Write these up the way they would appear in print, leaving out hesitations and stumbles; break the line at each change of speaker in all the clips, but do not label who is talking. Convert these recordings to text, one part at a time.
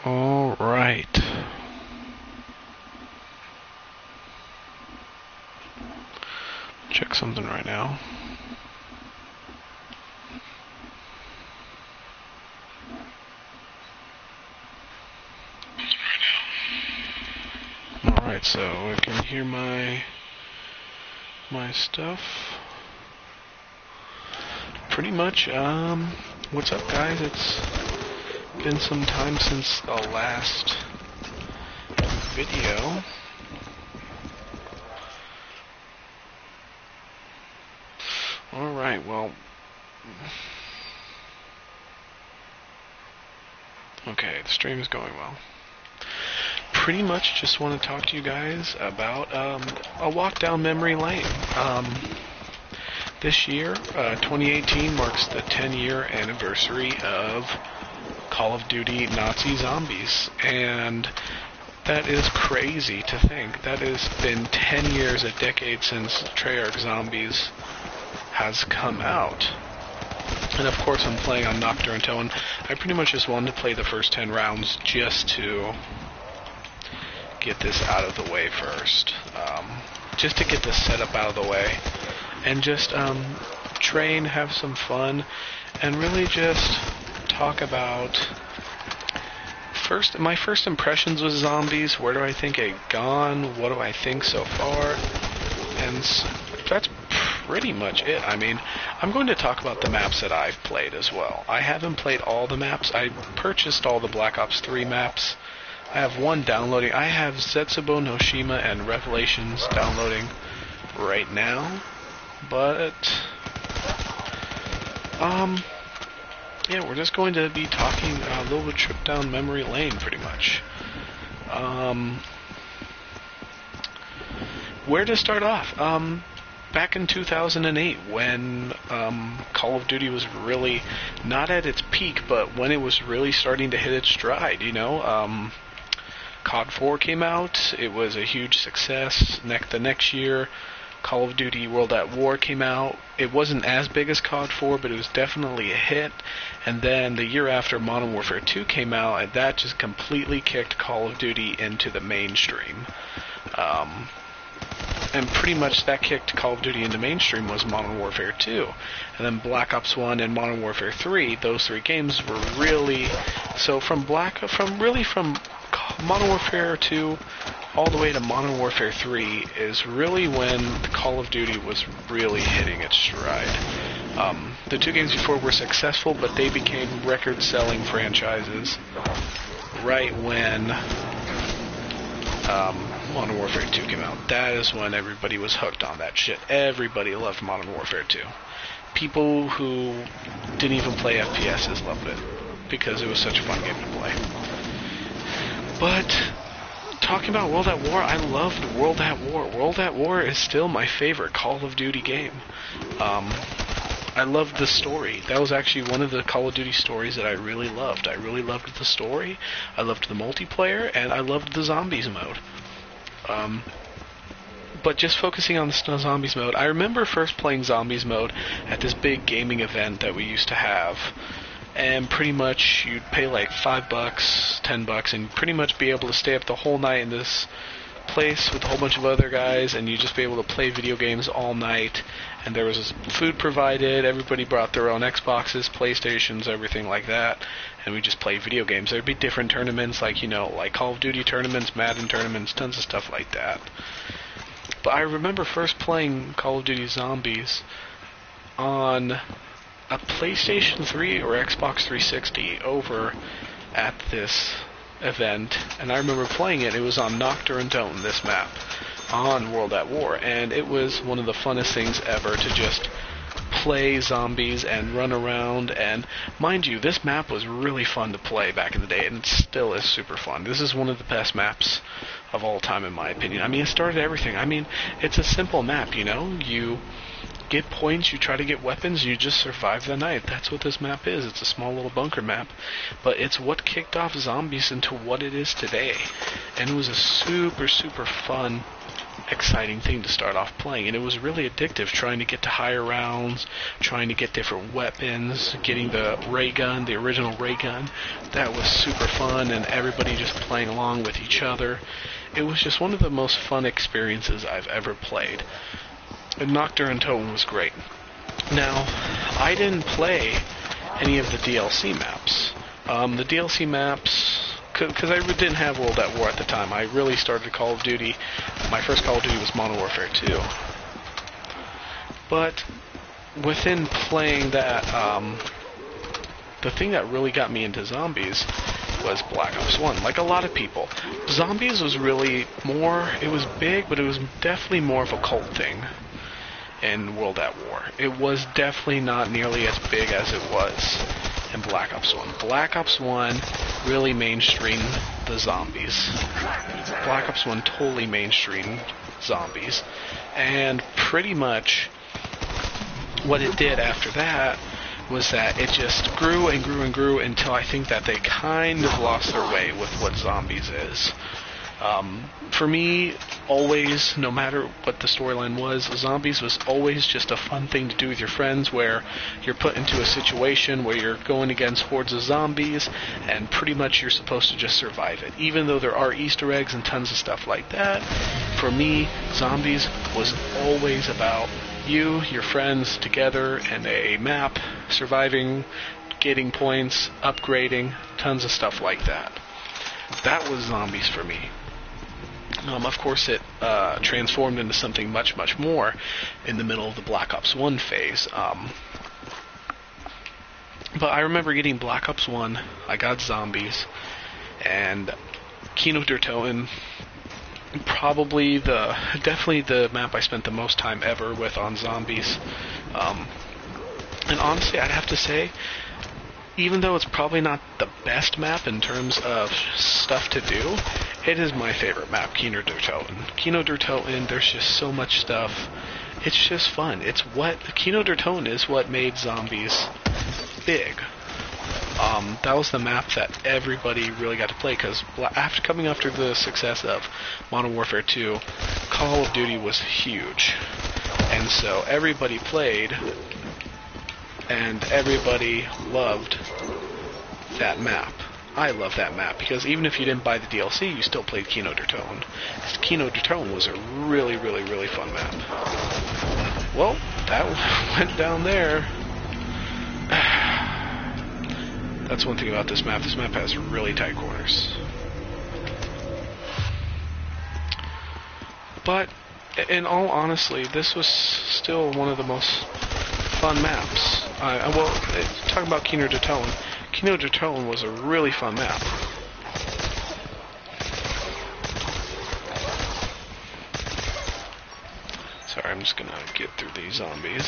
All right. Check something right now. All right, so I can hear my stuff. Pretty much. What's up, guys? It's been some time since the last video. Alright, well... Okay, the stream is going well. Pretty much just want to talk to you guys about a walk down memory lane. This year, 2018, marks the 10-year anniversary of Call of Duty Nazi Zombies, and that is crazy to think. That has been 10 years, a decade since Treyarch Zombies has come out. And of course I'm playing on Nocturne Tone. I pretty much just wanted to play the first 10 rounds just to get this out of the way first. Just to get this setup out of the way. And just train, have some fun, and really just talk about my first impressions with zombies. Where do I think it gone? What do I think so far? And that's pretty much it. I mean, I'm going to talk about the maps that I've played as well. I haven't played all the maps. I purchased all the Black Ops 3 maps. I have one downloading. I have Zetsubo no Shima and Revelations downloading right now. But, yeah, we're just going to be talking a little bit trip down memory lane, pretty much. Where to start off? Back in 2008, when Call of Duty was really not at its peak, but when it was really starting to hit its stride, you know. COD 4 came out. It was a huge success. The next year, Call of Duty World at War came out. It wasn't as big as COD 4, but it was definitely a hit. And then the year after, Modern Warfare 2 came out, and that just completely kicked Call of Duty into the mainstream. And pretty much that kicked Call of Duty into mainstream was Modern Warfare 2. And then Black Ops 1 and Modern Warfare 3, those three games were really... So from Modern Warfare 2 all the way to Modern Warfare 3 is really when Call of Duty was really hitting its stride. The two games before were successful, but they became record-selling franchises right when Modern Warfare 2 came out. That is when everybody was hooked on that shit. Everybody loved Modern Warfare 2. People who didn't even play FPSs loved it, because it was such a fun game to play. But talking about World at War, I loved World at War. World at War is still my favorite Call of Duty game. I loved the story. That was actually one of the Call of Duty stories that I really loved. I really loved the story, I loved the multiplayer, and I loved the zombies mode. But just focusing on the zombies mode, I remember first playing zombies mode at this big gaming event that we used to have. And pretty much you'd pay like $5, $10, and pretty much be able to stay up the whole night in this place with a whole bunch of other guys, and you'd just be able to play video games all night. And there was food provided, everybody brought their own Xboxes, PlayStations, everything like that, and we just play video games. There'd be different tournaments, like, you know, like Call of Duty tournaments, Madden tournaments, tons of stuff like that. But I remember first playing Call of Duty Zombies on a PlayStation 3 or Xbox 360 over at this event, and I remember playing it. It was on Nocturne Tone, this map, on World at War, and it was one of the funnest things ever to just play zombies and run around. And mind you, this map was really fun to play back in the day, and it still is super fun. This is one of the best maps of all time, in my opinion. I mean, it started everything. I mean, it's a simple map, you know? You get points, you try to get weapons, and you just survive the night. That's what this map is. It's a small little bunker map, but it's what kicked off zombies into what it is today. And it was a super, super fun exciting thing to start off playing, and it was really addictive, trying to get to higher rounds, trying to get different weapons, getting the ray gun, the original ray gun. That was super fun, and everybody just playing along with each other. It was just one of the most fun experiences I've ever played. And Nocturne Totem was great. Now, I didn't play any of the DLC maps. The DLC maps, because I didn't have World at War at the time. I really started Call of Duty. My first Call of Duty was Modern Warfare 2. But within playing that, the thing that really got me into zombies was Black Ops 1. Like a lot of people, zombies was really more, it was big, but it was definitely more of a cult thing in World at War. It was definitely not nearly as big as it was in Black Ops 1. Black Ops 1 really mainstreamed the zombies. Black Ops 1 totally mainstreamed zombies. And pretty much what it did after that was that it just grew and grew and grew until I think that they kind of lost their way with what zombies is. For me, always, no matter what the storyline was, zombies was always just a fun thing to do with your friends, where you're put into a situation where you're going against hordes of zombies, and pretty much you're supposed to just survive it. Even though there are Easter eggs and tons of stuff like that, for me, zombies was always about you, your friends, together, and a map, surviving, getting points, upgrading, tons of stuff like that. That was zombies for me. Of course, it transformed into something much, much more in the middle of the Black Ops 1 phase. But I remember getting Black Ops 1, I got zombies, and Kino der Toten, definitely the map I spent the most time ever with on zombies. And honestly, I'd have to say, even though it's probably not the best map in terms of stuff to do, it is my favorite map, Kino der Toten. Kino der Toten, there's just so much stuff. It's just fun. Kino der Toten is what made zombies big. That was the map that everybody really got to play, because coming after the success of Modern Warfare 2, Call of Duty was huge. And so everybody played, and everybody loved that map. I love that map, because even if you didn't buy the DLC, you still played Kino der Toten. Kino der Toten was a really, really, really fun map. Well, that went down there. That's one thing about this map. This map has really tight corners. But, in all honesty, this was still one of the most fun maps. Talking about Kino der Toten. Kino der Toten was a really fun map. Sorry, I'm just gonna get through these zombies.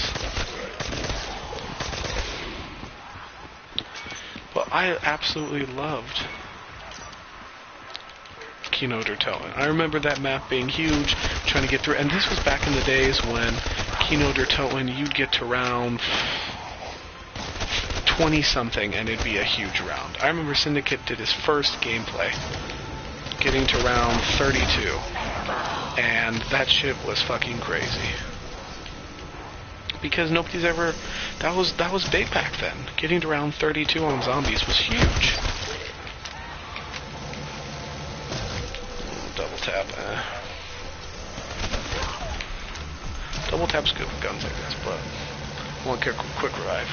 But I absolutely loved Kino der Toten. I remember that map being huge, trying to get through, and this was back in the days when Kino der Toten, you'd get to round 20-something and it'd be a huge round. I remember Syndicate did his first gameplay getting to round 32, and that shit was fucking crazy. Because nobody's ever... That was big back then. Getting to round 32 on zombies was huge. Double tap. Double tap's good with guns like this, but I want quick revive.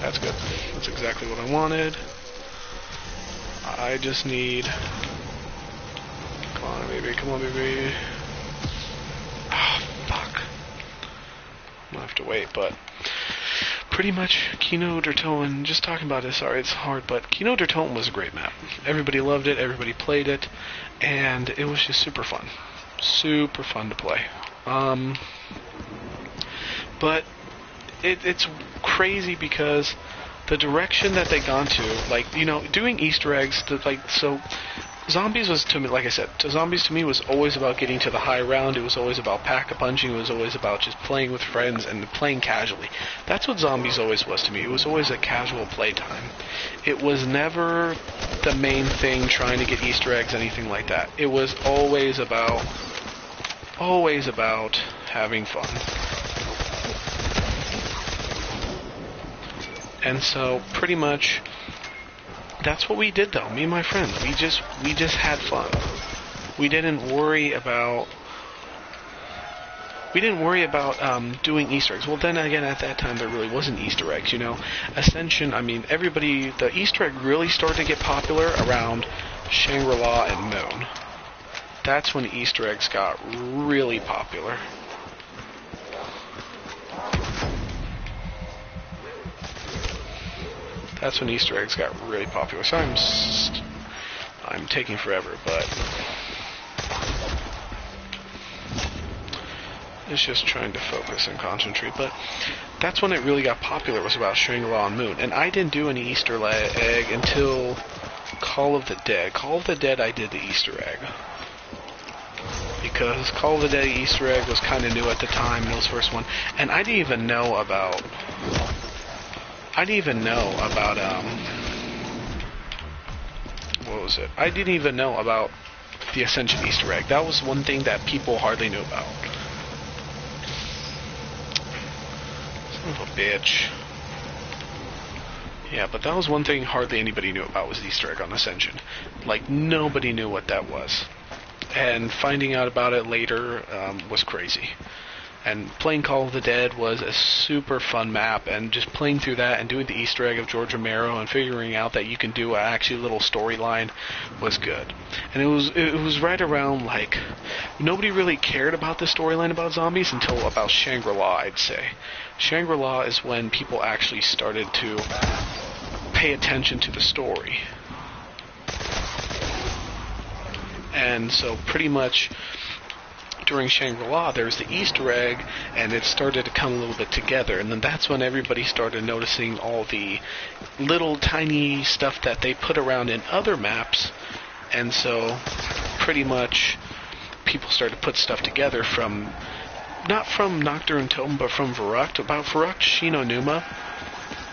That's good. That's exactly what I wanted. I just need... Come on, baby. Come on, baby. Oh, fuck. I'm gonna have to wait, but... Pretty much, Kino der Toten, just talking about it, sorry, it's hard, but Kino der Toten was a great map. Everybody loved it, everybody played it, and it was just super fun. Super fun to play. But it's crazy because the direction that they gone to, like, you know, doing Easter eggs, so zombies was, to me, like I said, zombies to me was always about getting to the high round. It was always about pack-a-punching. It was always about just playing with friends and playing casually. That's what zombies always was to me. It was always a casual playtime. It was never the main thing trying to get Easter eggs, anything like that. It was always about always about having fun. And so, pretty much, that's what we did, though. Me and my friends, we just had fun. We didn't worry about doing Easter eggs. Well, then again, at that time, there really wasn't Easter eggs, you know. Ascension, I mean, the Easter egg really started to get popular around Shangri-La and Moon. That's when Easter eggs got really popular. That's when Easter eggs got really popular. So I'm taking forever, but it's just trying to focus and concentrate. But that's when it really got popular, was about Shangri-La and Moon. And I didn't do any Easter egg until Call of the Dead. Call of the Dead, I did the Easter egg. Because Call of the Dead Easter egg was kind of new at the time, and it was the first one. And I didn't even know about what was it? I didn't even know about the Ascension Easter egg. That was one thing that people hardly knew about. Son of a bitch. Yeah, but that was one thing hardly anybody knew about, was the Easter egg on Ascension. Like, nobody knew what that was. And finding out about it later was crazy. And playing Call of the Dead was a super fun map, and just playing through that and doing the Easter egg of George Romero and figuring out that you can do actually a little storyline was good. And it was right around, like, nobody really cared about the storyline about zombies until about Shangri-La, I'd say. Shangri-La is when people actually started to pay attention to the story. And so pretty much during Shangri-La, there's the Easter egg, and it started to come a little bit together. And then that's when everybody started noticing all the little tiny stuff that they put around in other maps. And so pretty much people started to put stuff together from, not from Nocturne Tome, but from Verrucht, about Verrucht, Shino Numa.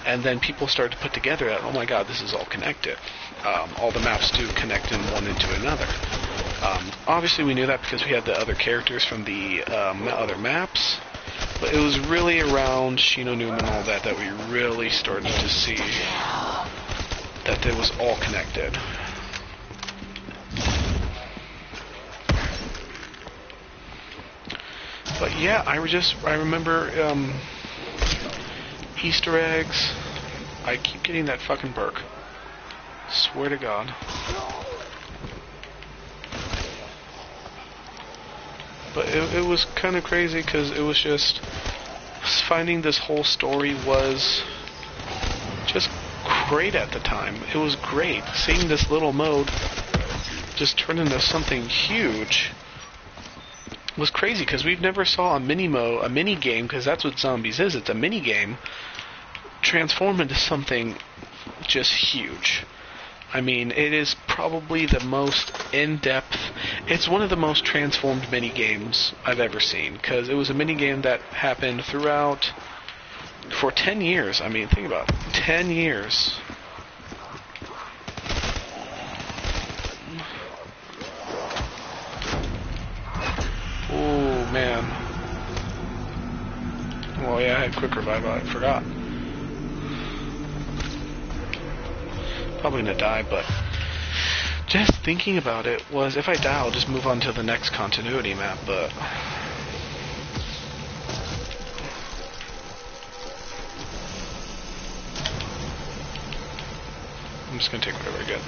And then people started to put together that, oh my god, this is all connected. All the maps do connect in one into another. Obviously we knew that because we had the other characters from the other maps, but it was really around Shino Numa and all that we really started to see that it was all connected. But yeah, I remember Easter eggs. I keep getting that fucking perk. Swear to God. But it was kind of crazy because it was just finding this whole story was just great at the time. It was great. Seeing this little mode just turn into something huge was crazy because we've never saw a mini game, because that's what Zombies is. It's a mini game transform into something just huge. I mean, it is probably the most in-depth, it's one of the most transformed mini-games I've ever seen, because it was a mini-game that happened throughout, for 10 years, I mean, think about it, 10 years. Oh, man. Well, yeah, I had quick revive, I forgot. Probably gonna die, but just thinking about it was, if I die, I'll just move on to the next continuity map, but I'm just gonna take whatever I get.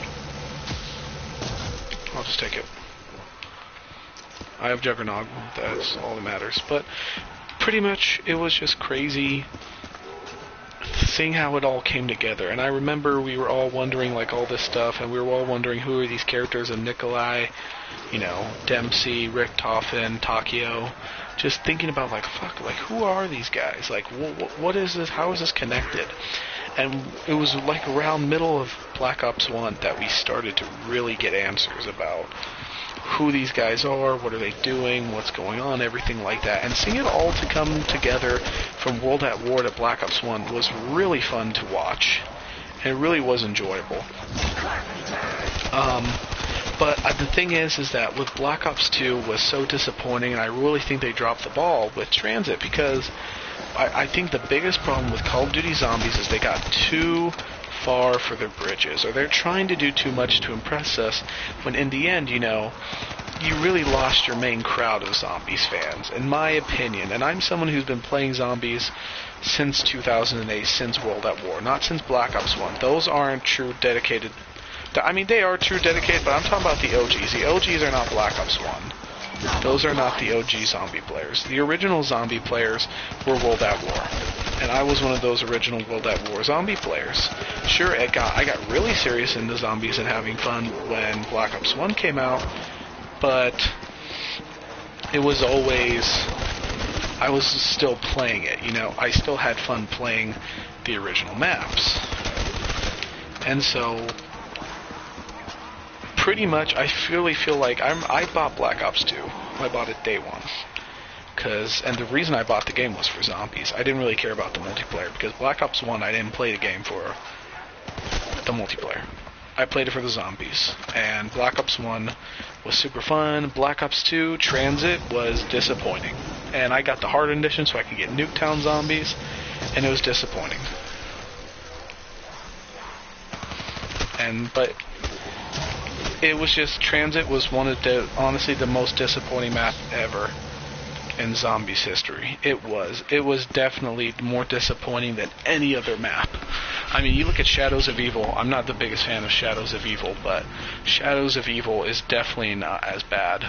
I'll just take it. I have Juggernaut, that's all that matters, but pretty much it was just crazy seeing how it all came together. And I remember we were all wondering, like, all this stuff, and we were all wondering who are these characters of Nikolai, you know, Dempsey, Rick Toffin, Takio, just thinking about, like, fuck, like, who are these guys? Like, what is this? How is this connected? And it was, like, around middle of Black Ops 1 that we started to really get answers about who these guys are, what are they doing, what's going on, everything like that. And seeing it all to come together from World at War to Black Ops 1 was really fun to watch. And it really was enjoyable. But the thing is that with Black Ops 2 was so disappointing, and I really think they dropped the ball with Transit, because I think the biggest problem with Call of Duty Zombies is they got too far for their bridges, or they're trying to do too much to impress us, when in the end, you really lost your main crowd of Zombies fans, in my opinion. And I'm someone who's been playing Zombies since 2008, since World at War, not since Black Ops 1. Those aren't true dedicated... I mean, they are true dedicated, but I'm talking about the OGs. The OGs are not Black Ops 1. Those are not the OG zombie players. The original zombie players were World at War. And I was one of those original World at War zombie players. Sure, I got really serious into zombies and having fun when Black Ops 1 came out, but it was always... I was still playing it, I still had fun playing the original maps. And so... pretty much, I really feel like I bought Black Ops 2. I bought it day one. And the reason I bought the game was for zombies. I didn't really care about the multiplayer, because Black Ops 1, I didn't play the game for the multiplayer. I played it for the zombies. And Black Ops 1 was super fun. Black Ops 2, Transit, was disappointing. And I got the hard edition so I could get Nuketown zombies, and it was disappointing. But it was just, Transit was honestly the most disappointing map ever in Zombies history. It was definitely more disappointing than any other map. I mean, you look at Shadows of Evil, I'm not the biggest fan of Shadows of Evil, but Shadows of Evil is definitely not as bad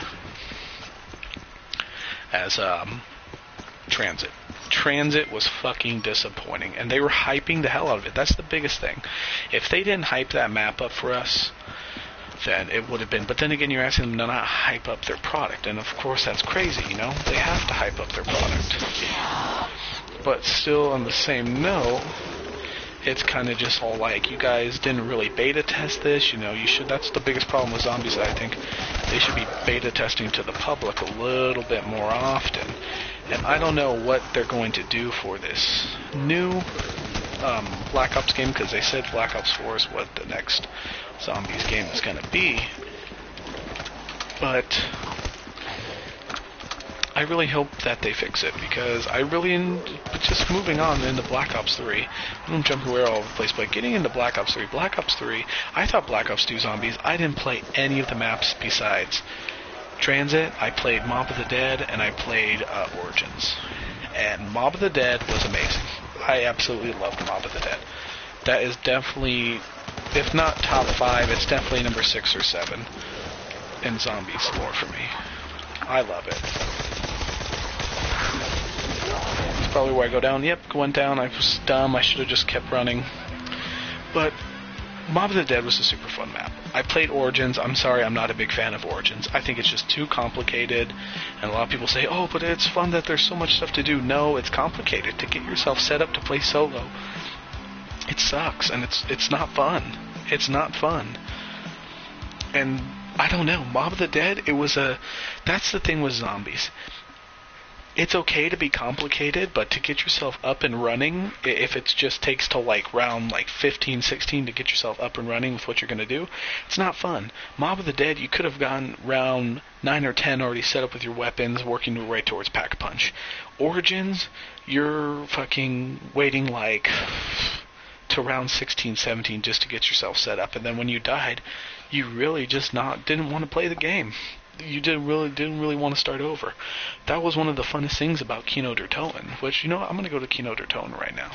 as Transit. Transit was fucking disappointing, and they were hyping the hell out of it. That's the biggest thing. If they didn't hype that map up for us, then it would have been. But then again, you're asking them to not hype up their product, and of course that's crazy, They have to hype up their product. But still, on the same note, it's kind of just all like, you guys didn't really beta test this, you should. That's the biggest problem with Zombies. I think they should be beta testing to the public a little bit more often. And I don't know what they're going to do for this new Black Ops game, because they said Black Ops 4 is what the next Zombies game is going to be. But I really hope that they fix it, because just moving on into Black Ops 3, I'm jumping all over the place, but getting into Black Ops 3, I thought Black Ops 2 Zombies, I didn't play any of the maps besides Transit. I played Mob of the Dead, and I played Origins. And Mob of the Dead was amazing. I absolutely loved Mob of the Dead. That is definitely, if not top 5, it's definitely number 6 or 7 in Zombies lore for me. I love it. That's probably where I go down. Yep, went down. I was dumb. I should have just kept running. But Mob of the Dead was a super fun map. I played Origins. I'm sorry, I'm not a big fan of Origins. I think it's just too complicated. And a lot of people say, oh, but it's fun that there's so much stuff to do. No, it's complicated. To get yourself set up to play solo, it sucks, and it's not fun. It's not fun. And I don't know, Mob of the Dead, that's the thing with Zombies. It's okay to be complicated, but to get yourself up and running, if it just takes till round 15, 16 to get yourself up and running with what you're going to do, it's not fun. Mob of the Dead, you could have gone round 9 or 10 already set up with your weapons, working right towards Pack-a-Punch. Origins, you're fucking waiting to round 16, 17 just to get yourself set up, and then when you died, you really just didn't want to play the game. You didn't really want to start over. That was one of the funnest things about Kino der Toten, which, I'm going to go to Kino der Toten right now.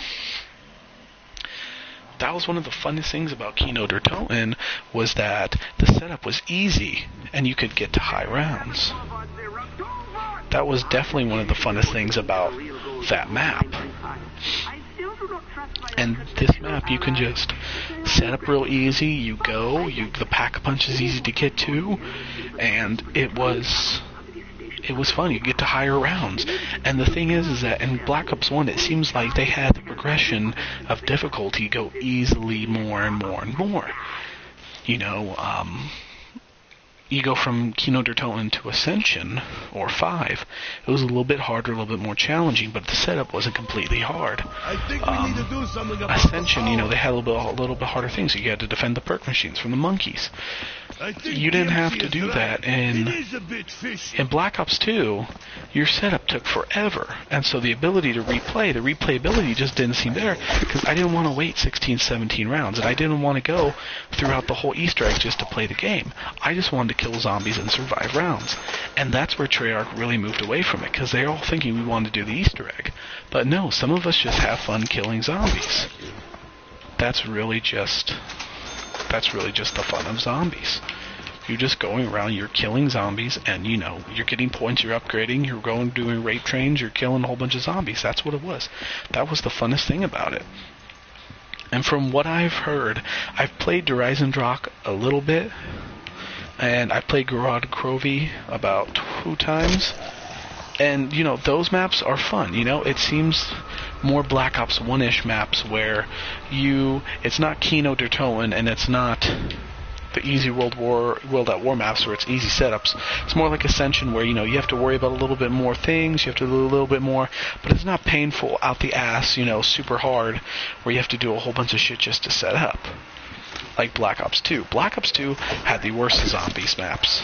That was one of the funnest things about Kino der Toten, was that the setup was easy, and you could get to high rounds. That was definitely one of the funnest things about that map. And this map, you can just set up real easy, the Pack-a-Punch is easy to get to, and it was fun. You get to higher rounds. And the thing is that in Black Ops 1, it seems like they had the progression of difficulty go easily more and more and more. you go from Kino der Toten to Ascension, or 5, it was a little bit harder, a little bit more challenging, but the setup wasn't completely hard.
I think we need to do something about
Ascension, you know, they had a little bit harder things. You had to defend the perk machines from the monkeys. You didn't have to do that in Black Ops 2. Your setup took forever, and so the ability to replay, the replayability just didn't seem there, because I didn't want to wait 16, 17 rounds, and I didn't want to go throughout the whole Easter egg just to play the game. I just wanted to kill zombies and survive rounds, and that's where Treyarch really moved away from it, because they're all thinking we wanted to do the Easter egg. But no, some of us just have fun killing zombies. That's really just the fun of zombies. You're just going around, you're killing zombies, and you know, you're getting points, you're upgrading, you're going doing rape trains, you're killing a whole bunch of zombies. That's what it was. That was the funnest thing about it. And from what I've heard, I've played Dreisendrach a little bit, and I played Gorod Krovi about 2 times. And, you know, those maps are fun, you know? It seems more Black Ops 1-ish maps where it's not Kino der Toten, and it's not the easy World at War maps where it's easy setups. It's more like Ascension where, you know, you have to worry about a little bit more things, you have to do a little bit more, but it's not painful out the ass, you know, super hard, where you have to do a whole bunch of shit just to set up. Like Black Ops 2. Black Ops 2 had the worst zombies maps.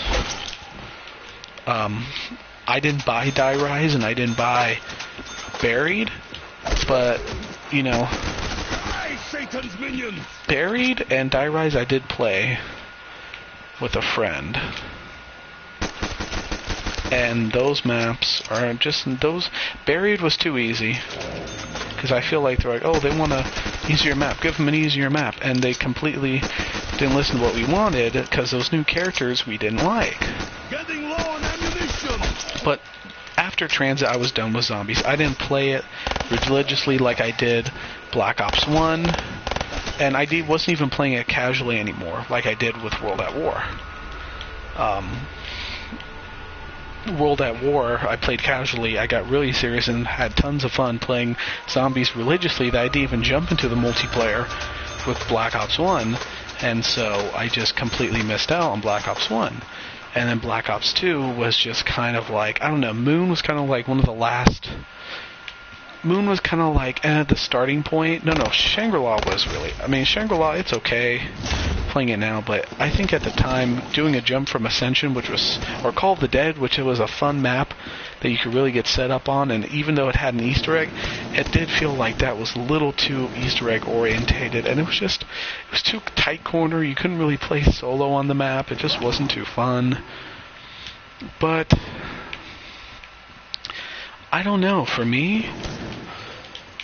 I didn't buy Die Rise and I didn't buy Buried, but, you know, Buried and Die Rise I did play with a friend. And those maps are just, Buried was too easy. Because I feel like they're like, oh, they want an easier map, give them an easier map. And they completely didn't listen to what we wanted, because those new characters we didn't like.
Getting low on ammunition.
But after Transit, I was done with zombies. I didn't play it religiously like I did Black Ops 1, and I wasn't even playing it casually anymore like I did with World at War. World at War, I played casually. I got really serious and had tons of fun playing zombies religiously that I didn't even jump into the multiplayer with Black Ops 1, and so I just completely missed out on Black Ops 1. And then Black Ops 2 was just kind of like, I don't know, Moon was kind of like one of the last... Moon was kind of like the starting point. No, Shangri-La was really... I mean, Shangri-La, it's okay playing it now, but I think at the time, doing a jump from Ascension, which was... Or Call of the Dead, which was a fun map that you could really get set up on, and even though it had an Easter egg, it did feel like that was a little too Easter egg orientated, and it was too tight corner. You couldn't really play solo on the map. It just wasn't too fun. But I don't know. For me,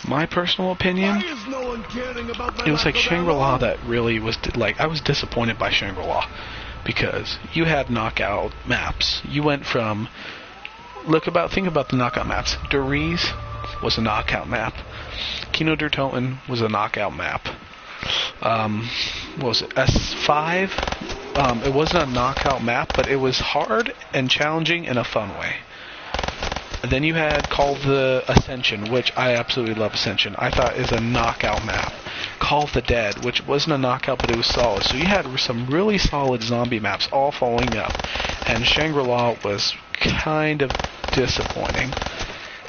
my personal opinion, it was like Shangri-La that really was like, I was disappointed by Shangri-La because you had knockout maps. You went from think about the knockout maps. Der Riese was a knockout map. Kino der Toten was a knockout map. What was it? S5? It wasn't a knockout map, but it was hard and challenging in a fun way. And then you had Call of the Ascension, which I absolutely love Ascension. I thought is a knockout map. Call of the Dead, which wasn't a knockout, but it was solid. So you had some really solid zombie maps all following up. And Shangri-La was kind of disappointing.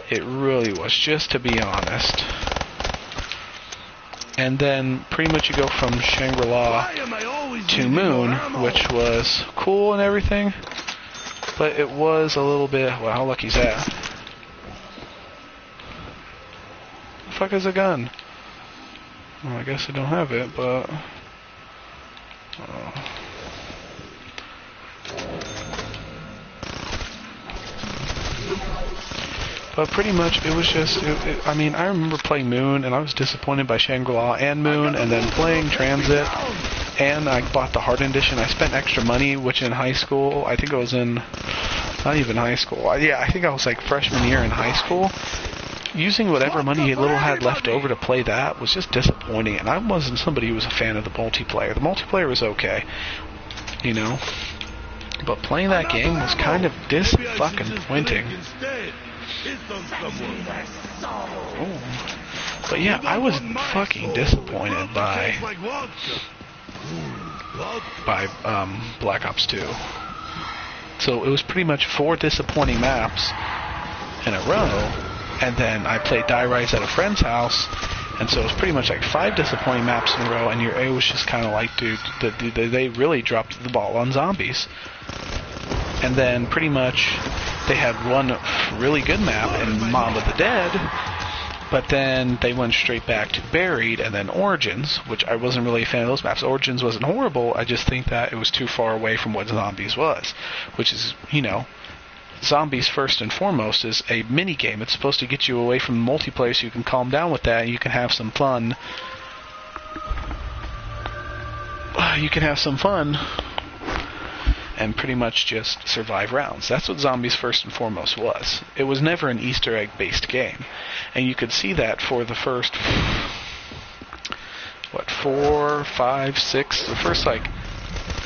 It really was, just to be honest. And then pretty much you go from Shangri-La to Moon, which was cool and everything, but it was a little bit... Well, how lucky is that? The fuck is a gun? Well, I guess I don't have it, but... But pretty much, it was just, I mean, I remember playing Moon, and I was disappointed by Shangri-La and Moon, and then playing Transit, and I bought the Hardened Edition. I spent extra money, which in high school, I think I was in, not even high school, yeah, I think I was like freshman year in high school. Using whatever money Little had left over to play that was just disappointing, and I wasn't somebody who was a fan of the multiplayer. The multiplayer was okay, you know, but playing that game was kind of dis-fucking-pointing. Oh. But yeah, I was fucking disappointed by Black Ops 2. So it was pretty much 4 disappointing maps in a row, and then I played Die Rise at a friend's house, and so it was pretty much like 5 disappointing maps in a row, and it was just kind of like, dude, they really dropped the ball on zombies. And then pretty much they had one really good map in Mob of the Dead, but then they went straight back to Buried and then Origins, which I wasn't really a fan of those maps. Origins wasn't horrible, I just think that it was too far away from what Zombies was, which is, you know, Zombies first and foremost is a mini game. It's supposed to get you away from multiplayer so you can calm down with that and you can have some fun. You can have some fun and pretty much just survive rounds. That's what Zombies first and foremost was. It was never an Easter egg based game. And you could see that for the first, 4, 5, 6, the first like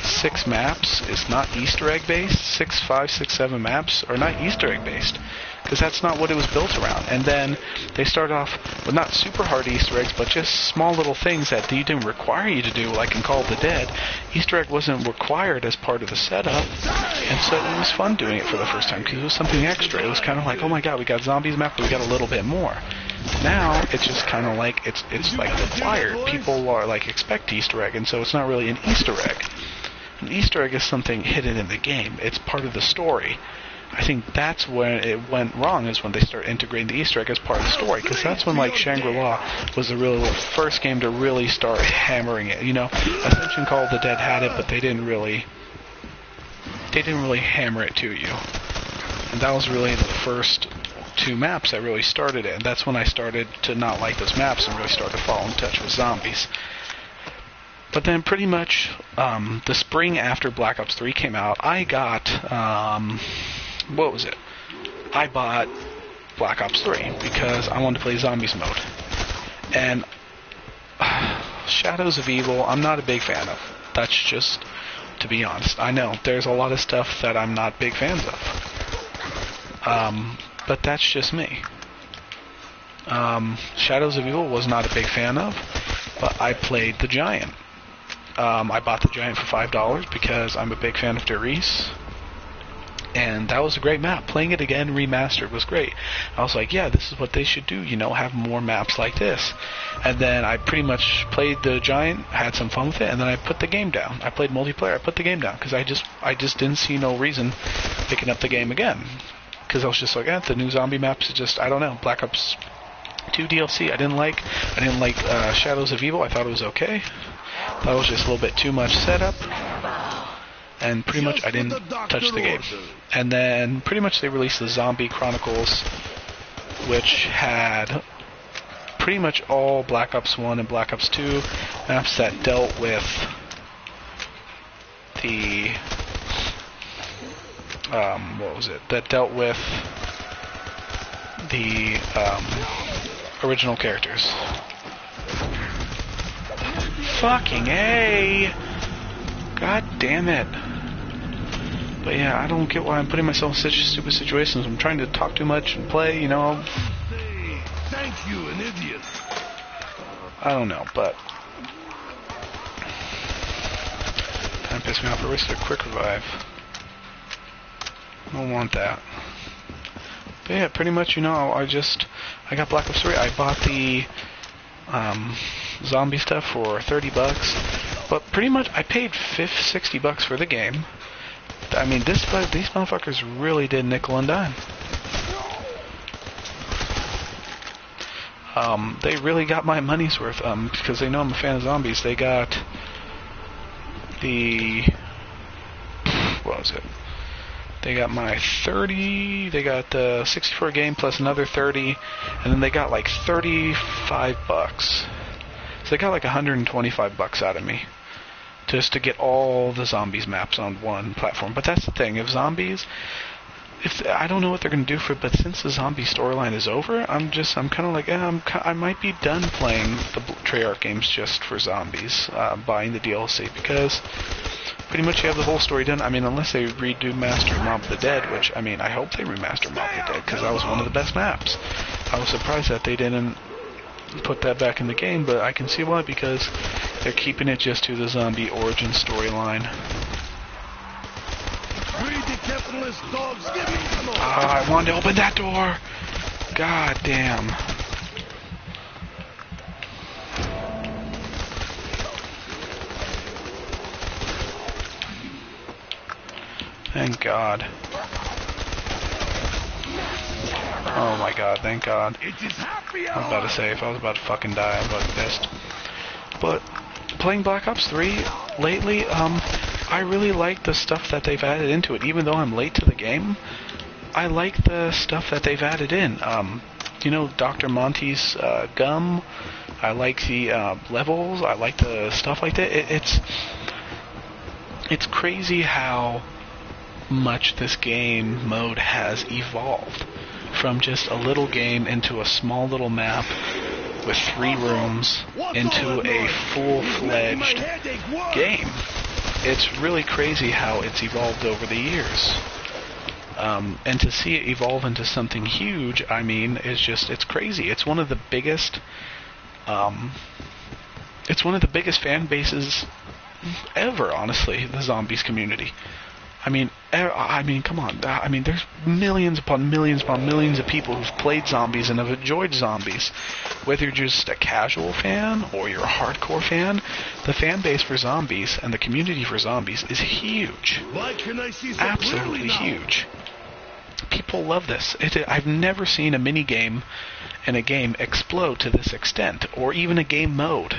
6 maps is not Easter egg based. 6, 5, 6, 7 maps are not Easter egg based, because that's not what it was built around. And then they start off with not super hard Easter eggs, but just small little things that they didn't require you to do, like in Call of the Dead. Easter egg wasn't required as part of the setup, and so it was fun doing it for the first time, because it was something extra. It was kind of like, oh my god, we got Zombies map, but we got a little bit more. Now, it's just kind of like, it's like required. People are like, expect Easter egg, and so it's not really an Easter egg. An Easter egg is something hidden in the game. It's part of the story. I think that's when it went wrong, is when they started integrating the Easter egg as part of the story, because that's when like Shangri-La was the really first game to really start hammering it. You know, Ascension Call of the Dead had it, but they didn't really hammer it to you. And that was really the first 2 maps that really started it. And that's when I started to not like those maps and really started to fall in touch with Zombies. But then pretty much the spring after Black Ops 3 came out, I got, what was it? I bought Black Ops 3 because I wanted to play Zombies mode. And Shadows of Evil, I'm not a big fan of. That's just, to be honest. I know, there's a lot of stuff that I'm not big fans of. But that's just me. Shadows of Evil was not a big fan of, but I played the Giant. I bought the Giant for $5 because I'm a big fan of Derice. And that was a great map. Playing it again remastered was great. I was like, yeah, this is what they should do, you know, have more maps like this. And then I pretty much played the Giant, had some fun with it, and then I put the game down. I played multiplayer, I put the game down, because I just didn't see no reason picking up the game again. Because I was just like, the new zombie maps is just, I don't know, Black Ops 2 DLC I didn't like Shadows of Evil. I thought it was okay. That was just a little bit too much setup. And pretty much I didn't touch the game. And then pretty much they released the Zombie Chronicles, which had pretty much all Black Ops 1 and Black Ops 2 maps that dealt with the that dealt with the original characters. Fucking A! God damn it. But yeah, I don't get why I'm putting myself in such stupid situations. I'm trying to talk too much and play, you know.
Thank you, an idiot.
I don't know, but kind of pissed me off. I wasted a quick revive. I don't want that. But yeah, pretty much, you know, I got Black Ops 3. I bought the zombie stuff for $30, but pretty much I paid $60 for the game. I mean, these motherfuckers really did nickel and dime. They really got my money's worth, because they know I'm a fan of zombies. They got what was it? They got my 30, they got the 64 game plus another 30, and then they got like $35. So they got like $125 out of me just to get all the zombies maps on one platform. But that's the thing, if I don't know what they're going to do for it, but since the zombie storyline is over, I'm kind of like, I might be done playing the Treyarch games just for zombies, buying the DLC, because pretty much you have the whole story done. I mean, unless they redo Master Mob of the Dead, which, I mean, I hope they remaster Mob of the Dead, because that was one of the best maps. I was surprised that they didn't put that back in the game, but I can see why, because they're keeping it just to the zombie origin storyline.
Heartless dogs, give me ammo.
I wanted to open that door. God damn. Thank God. Oh my God, thank God.
It is happy hour.
I was about to say, if I was about to fucking die, I would have pissed. But playing Black Ops 3 lately, I really like the stuff that they've added into it. Even though I'm late to the game, I like the stuff that they've added in. You know, Dr. Monty's gum. I like the levels. I like the stuff like that. It's crazy how much this game mode has evolved from just a little game into a small little map with 3 rooms into a full-fledged game. It's really crazy how it's evolved over the years. And to see it evolve into something huge, I mean, it's crazy. It's one of the biggest fan bases ever, honestly, the zombies community. I mean, come on. I mean, there's millions upon millions upon millions of people who've played zombies and have enjoyed zombies. Whether you're just a casual fan or you're a hardcore fan, the fan base for zombies and the community for zombies is huge.
Why can I see so
Absolutely huge. People love this. I've never seen a mini game in a game explode to this extent, or even a game mode.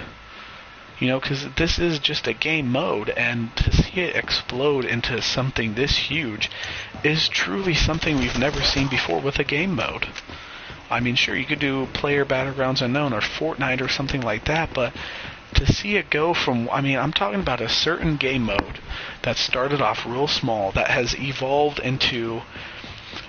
You know, because this is just a game mode, and to see it explode into something this huge is truly something we've never seen before with a game mode. I mean, sure, you could do Player Battlegrounds Unknown or Fortnite or something like that, but to see it go from, I mean, I'm talking about a certain game mode that started off real small, that has evolved into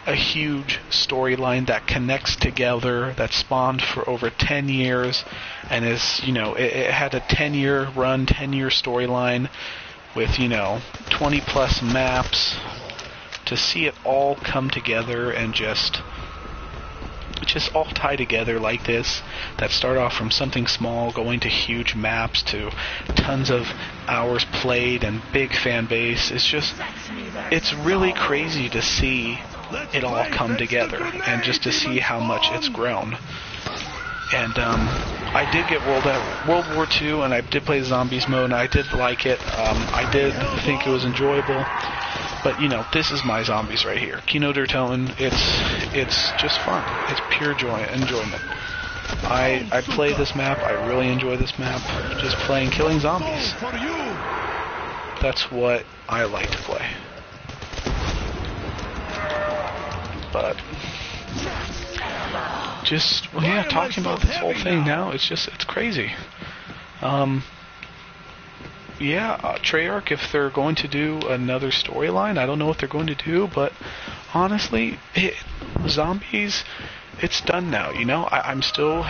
a huge storyline that connects together, that spawned for over 10 years, and is, you know, it had a 10-year run, 10-year storyline with, you know, 20 plus maps. To see it all come together and just all tie together like this, that start off from something small going to huge maps to tons of hours played and big fan base, it's really crazy to see it all come together and just to see how much it's grown. And I did get World War II, and I did play Zombies mode, and I did like it. I did think it was enjoyable. But, you know, this is my zombies right here. Kino der Toten, it's just fun. It's pure enjoyment. I play this map. I really enjoy this map. Just killing zombies. That's what I like to play. But just, well, yeah, talking about this whole thing now, it's crazy. Treyarch, if they're going to do another storyline, I don't know what they're going to do, but honestly, zombies, it's done now. You know, I'm still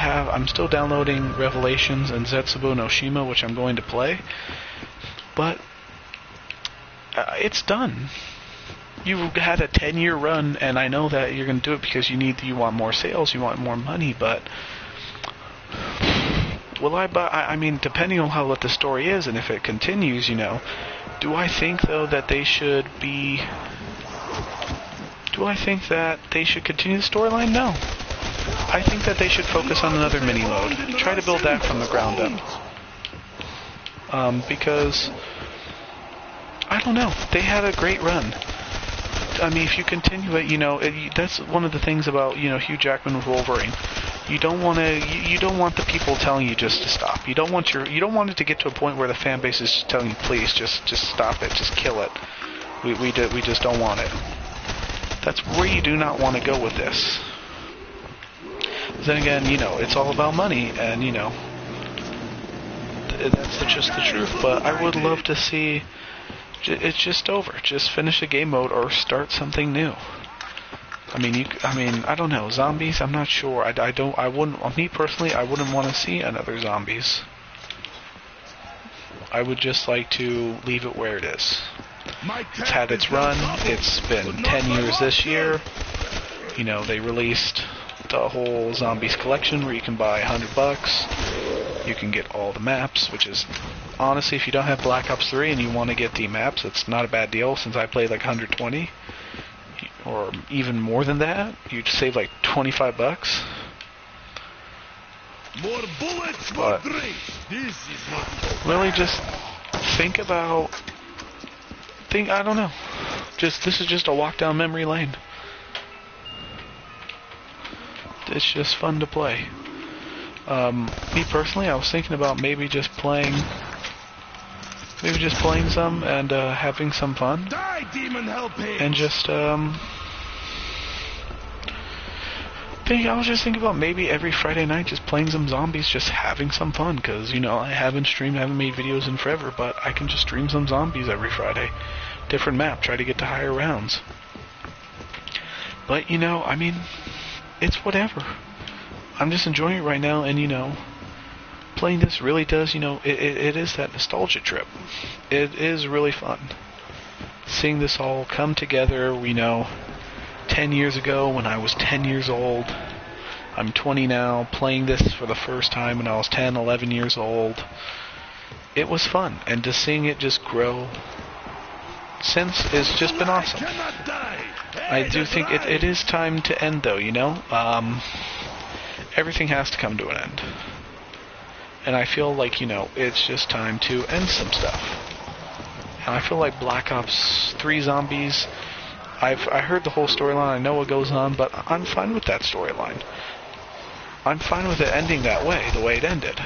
downloading Revelations and Zetsubo no Shima, which I'm going to play, but it's done. You had a 10-year run, and I know that you're going to do it because you want more sales, you want more money, but will I buy? I mean, depending on what the story is, and if it continues, you know, do I think though that they should be? Do I think that they should continue the storyline? No. I think that they should focus on another mini mode. Try to build that from the ground up. Because I don't know, they had a great run. I mean, if you continue it, you know, that's one of the things about, you know, Hugh Jackman with Wolverine. You don't want the people telling you just to stop. You don't want it to get to a point where the fan base is just telling you, please, just stop it, just kill it. We just don't want it. That's where you do not want to go with this. Then again, you know, it's all about money, and you know, that's just the truth. But I would love to see it's just over. Just finish a game mode or start something new. I mean, I don't know. Zombies, I'm not sure. Me personally, I wouldn't want to see another Zombies. I would just like to leave it where it is. It's had its run. It's been 10 years this year. You know, they released the whole Zombies collection where you can buy $100. You can get all the maps, which is, honestly, if you don't have Black Ops 3 and you want to get the maps, it's not a bad deal since I played like 120. or even more than that. You'd save like 25 bucks.
More bullets for
But
drinks. This is not
really just think about... I don't know. This is just a walk down memory lane. It's just fun to play. Me personally, I was thinking about maybe just playing some and having some fun.
Die, demon helping.
And just I was just thinking about maybe every Friday night just playing some zombies, just having some fun, because, you know, I haven't made videos in forever, but I can just stream some zombies every Friday. Different map, try to get to higher rounds. But, you know, I mean, it's whatever. I'm just enjoying it right now, and, you know, playing this really does, you know, it is that nostalgia trip. It is really fun. Seeing this all come together, you know, 10 years ago when I was 10 years old. I'm 20 now, playing this for the first time when I was 10, 11 years old. It was fun, and just seeing it just grow since has just been awesome. I do think it is time to end, though, you know? Everything has to come to an end. And I feel like, you know, it's just time to end some stuff. And I feel like Black Ops 3 Zombies, I heard the whole storyline, I know what goes on, but I'm fine with that storyline. I'm fine with it ending that way, the way it ended.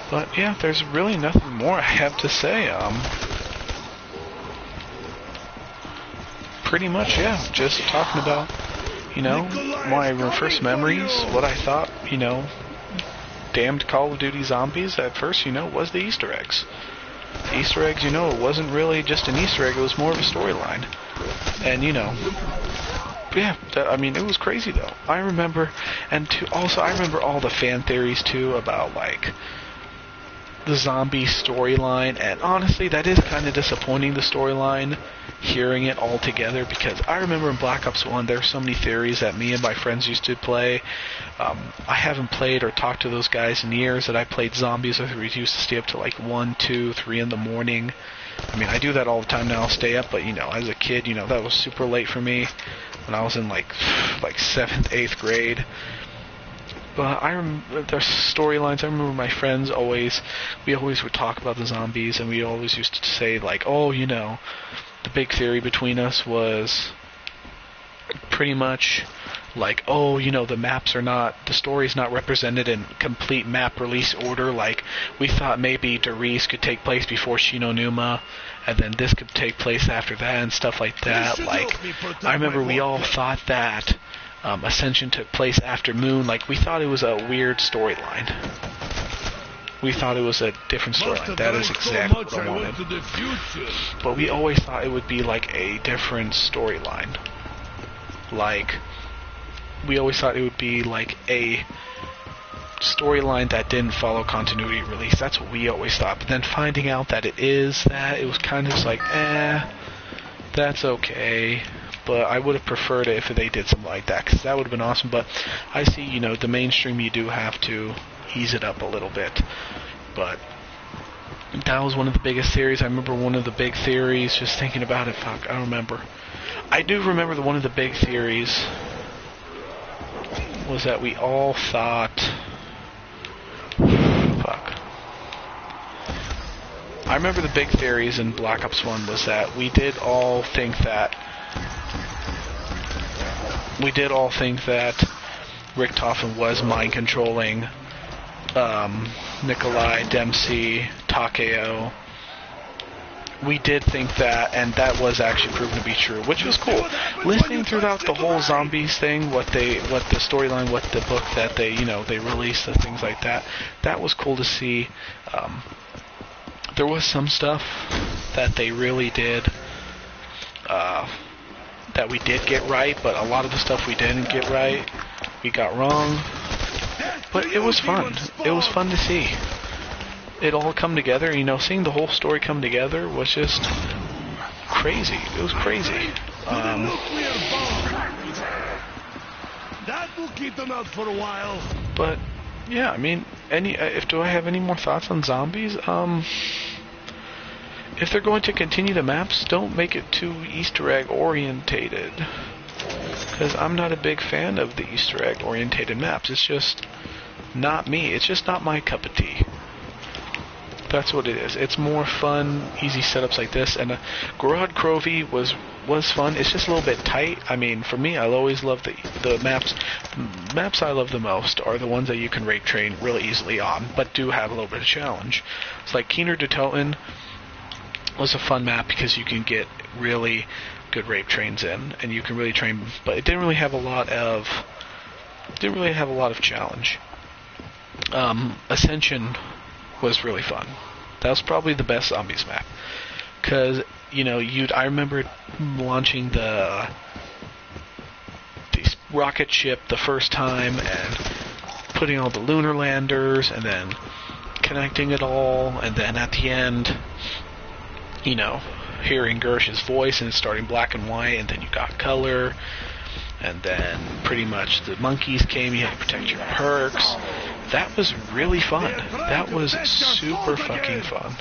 But yeah, there's really nothing more I have to say. Pretty much, yeah, just talking about, you know, my first memories, what I thought, you know, damned Call of Duty Zombies at first, you know, was the Easter eggs. The Easter eggs, you know, it wasn't really just an Easter egg, it was more of a storyline. And, you know, yeah, I mean, it was crazy, though. I remember, and also, I remember all the fan theories, too, about, like, the zombie storyline, and honestly, that is kind of disappointing, the storyline, hearing it all together, because I remember in Black Ops 1, there were so many theories that me and my friends used to play. I haven't played or talked to those guys in years that I played zombies with. We used to stay up to like 1, 2, 3 in the morning. I mean, I do that all the time now, I'll stay up, but, you know, as a kid, you know, that was super late for me when I was in like 7th, 8th grade. But I remember their storylines. I remember my friends we always would talk about the zombies, and we always used to say, like, oh, you know, the big theory between us was pretty much like, oh, you know, the story's not represented in complete map release order. Like, we thought maybe Derice could take place before Shinonuma, and then this could take place after that, and stuff like that. Like, I remember we all thought that Ascension took place after Moon. Like, we thought it was a weird storyline. We thought it was a different storyline. That is exactly what I wanted. But we always thought it would be like a different storyline. Like, we always thought it would be like a storyline that didn't follow continuity release. That's what we always thought. But then finding out that it is that, it was kind of just like, that's okay. But I would have preferred it if they did something like that, because that would have been awesome. But I see, you know, the mainstream, you do have to ease it up a little bit. But that was one of the biggest theories. I remember one of the big theories, just thinking about it, fuck, I don't remember. I do remember one of the big theories was that we all thought, fuck. I remember the big theories in Black Ops 1 was that we did all think that Richtofen was mind controlling Nikolai, Dempsey, Takeo. We did think that, and that was actually proven to be true, which was cool. Listening throughout the whole zombies thing, what the storyline, what the book that they released, the things like that, that was cool to see. There was some stuff that they really did, that we did get right, but a lot of the stuff we didn't get right, we got wrong. But it was fun. It was fun to see it all come together. You know, seeing the whole story come together was just crazy. It was crazy.
That will keep them out for a while.
But yeah, I mean, do I have any more thoughts on zombies? if they're going to continue the maps, don't make it too Easter egg orientated. Because I'm not a big fan of the Easter egg orientated maps. It's just not me. It's just not my cup of tea. That's what it is. It's more fun, easy setups like this. And Gorod Krovi was fun. It's just a little bit tight. I mean, for me, I always love the maps. Maps I love the most are the ones that you can rape train really easily on, but do have a little bit of challenge. It's like Keener de Toten was a fun map because you can get really good rape trains in, and you can really train, but it didn't really have a lot of challenge. Ascension was really fun. That was probably the best zombies map, because I remember launching the rocket ship the first time and putting all the lunar landers and then connecting it all, and then at the end, hearing Gersh's voice and it's starting black and white, and then you got color, and then pretty much the monkeys came, you had to protect your perks. That was really fun. That was super fucking fun.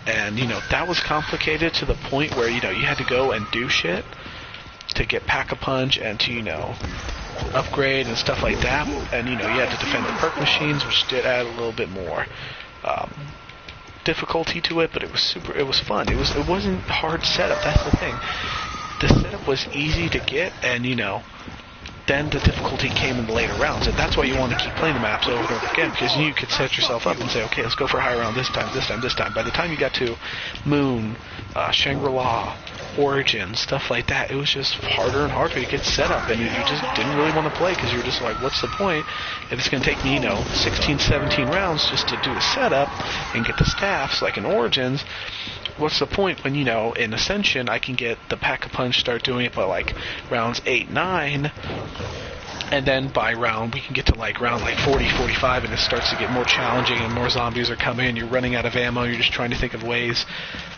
And, that was complicated to the point where, you had to go and do shit to get Pack-a-Punch and to, upgrade and stuff like that. And, you had to defend the perk machines, which did add a little bit more difficulty to it, but it was fun. It wasn't hard setup, that's the thing. The setup was easy to get, and then the difficulty came in the later rounds, and that's why you want to keep playing the maps over and over again, because you could set yourself up and say, okay, let's go for a high round this time. By the time you got to Moon, Shangri-La, Origin, stuff like that, it was just harder and harder to get set up, and you just didn't really want to play, because you were just like, what's the point if it's going to take me, 16, 17 rounds just to do a setup and get the staffs, like in Origins. What's the point when, in Ascension, I can get the Pack-a-Punch, start doing it by, rounds 8, 9, and then by round, we can get to, round, 40, 45, and it starts to get more challenging, and more zombies are coming, and you're running out of ammo, you're just trying to think of ways.